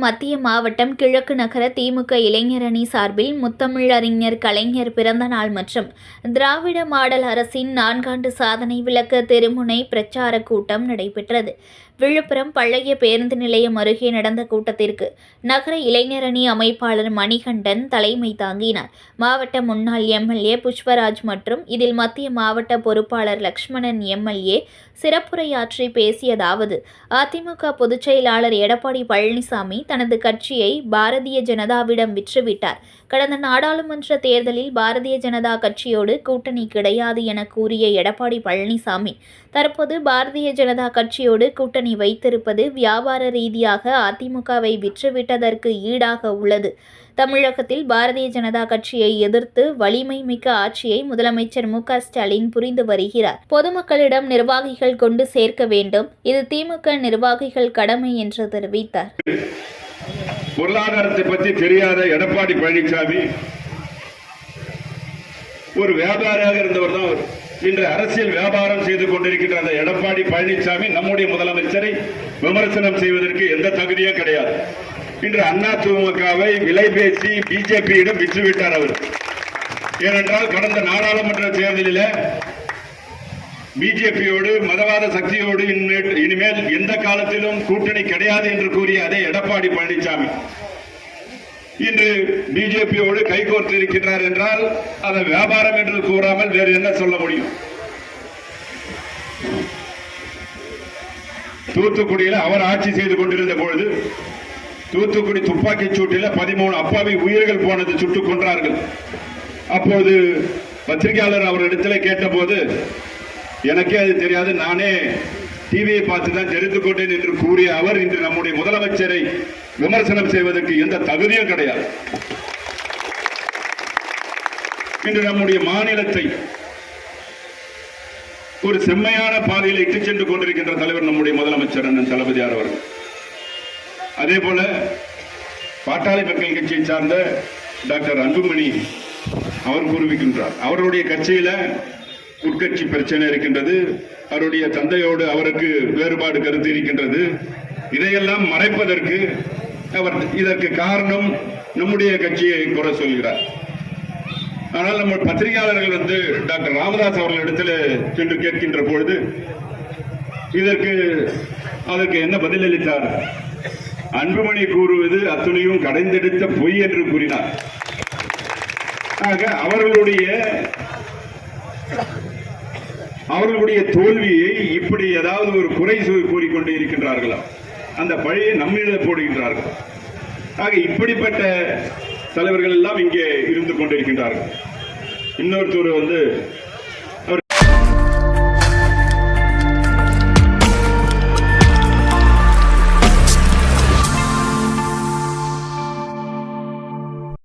மத்திய மாவட்டம் கிழக்கு நகர திமுக இளைஞரணி சார்பில் முத்தமிழறிஞர் கலைஞர் பிறந்த நாள் மற்றும் திராவிட மாடல் அரசின் 4 ஆண்டு சாதனை விளக்க தெருமுனை பிரச்சார கூட்டம் நடைபெற்றது. விழுப்புரம் பழைய பேருந்து நிலையம் அருகே நடந்த கூட்டத்திற்கு நகர இளைஞரணி அமைப்பாளர் மணிகண்டன் தலைமை தாங்கினார். மாவட்ட முன்னாள் எம்எல்ஏ புஷ்பராஜ் மற்றும் இதில் மத்திய மாவட்ட பொறுப்பாளர் லட்சுமணன் எம்எல்ஏ சிறப்புரையாற்றி பேசியதாவது: அதிமுக பொதுச் செயலாளர் எடப்பாடி பழனிசாமி தனது கட்சியை பாரதிய ஜனதாவிடம் விற்றுவிட்டார். கடந்த நாடாளுமன்ற தேர்தலில் பாரதிய ஜனதா கட்சியோடு கூட்டணி கிடையாது என கூறிய எடப்பாடி பழனிசாமி தற்போது பாரதிய ஜனதா கட்சியோடு கூட்டணி வைத்திருப்பது வியாபார ரீதியாக அதிமுகவை விற்றுவிட்டதற்கு ஈடாக உள்ளது. தமிழகத்தில் பாரதிய ஜனதா கட்சியை எதிர்த்து வலிமை மிக்க ஆட்சியை முதலமைச்சர் மு.க. ஸ்டாலின் புரிந்து வருகிறார். பொதுமக்களிடம் நிர்வாகிகள் கொண்டு சேர்க்க வேண்டும். இது திமுக நிர்வாகிகள் கடமை என்று தெரிவித்தார். பொருளாதாரத்தை பற்றி தெரியாத எடப்பாடி பழனிசாமி ஒரு வியாபாரியாக இருந்தவர் தான். இன்று அரசியல் வியாபாரம் செய்து கொண்டிருக்கின்ற அந்த எடப்பாடி பழனிசாமி நம்முடைய முதலமைச்சரை விமர்சனம் செய்வதற்கு எந்த தகுதியும் கிடையாது. இன்று அதிமுகவை விலை பேசி பிஜேபியிடம் விற்றுவிட்டார் அவர். ஏனென்றால் கடந்த நாடாளுமன்ற தேர்தலில் பிஜேபியோடு மதவாத சக்தியோடு இனிமேல் எந்த காலத்திலும் கூட்டணி கிடையாது என்று கூறிய அதே எடப்பாடி பழனிசாமி இன்று பிஜேபியோடு கைகோர்த்து இருக்கின்றார் என்றால் அதை வியாபாரம் என்று கூறாமல் வேறு என்ன சொல்ல முடியும்? தூத்துக்குடியில் அவர் ஆட்சி செய்து கொண்டிருந்த பொழுது தூத்துக்குடி துப்பாக்கி சூட்டில் 13 அப்பாவி உயிர்கள் போனது, சுட்டுக் கொன்றார்கள். அப்போது பத்திரிகையாளர் அவரிடத்தில் கேட்டபோது, எனக்கே அது தெரியாது, நானே டிவியை பார்த்து தான் தெரிந்து கொண்டேன் என்று கூறிய அவர் இன்று நம்முடைய முதலமைச்சரை விமர்சனம் செய்வதற்கு எந்த தகுதியும் கிடையாது. இன்று நம்முடைய மாநிலத்தை ஒரு செம்மையான பாதையில் இட்டு சென்று கொண்டிருக்கின்ற தலைவர் நம்முடைய முதலமைச்சர் அண்ணன் தளபதியார் அவர்கள். அதே போல பாட்டாளி மக்கள் கட்சியை சார்ந்த டாக்டர் அன்புமணி அவர் கூறுவிக்கின்றார், அவருடைய கட்சியில உட்கட்சி பிரச்சனை இருக்கின்றது, அவருடைய தந்தையோடு அவருக்கு வேறுபாடு கருத்து இருக்கின்றது. இதையெல்லாம் மறைப்பதற்கு அவர் இதற்கு காரணம் நம்முடைய கட்சியை குறை சொல்கிறார். ஆனால் நம்ம பத்திரிகையாளர்கள் டாக்டர் ராமதாஸ் அவர்களிடத்தில் சென்று கேட்கின்ற பொழுது அதற்கு என்ன பதிலளித்தார்? அன்புமணி கூறுவது அத்துணையும் கடைந்தெடுத்த பொய் என்று கூறினார். ஆக அவர்களுடைய தோல்வியை இப்படி ஏதாவது ஒரு குறை கூறிக்கொண்டே இருக்கின்றார்களா? அந்த பழியை நம்மிடம் போடுகின்றார்கள். ஆக இப்படிப்பட்ட தலைவர்கள் எல்லாம் இங்கே இருந்து கொண்டிருக்கின்றார்கள். இன்னொருத்தர்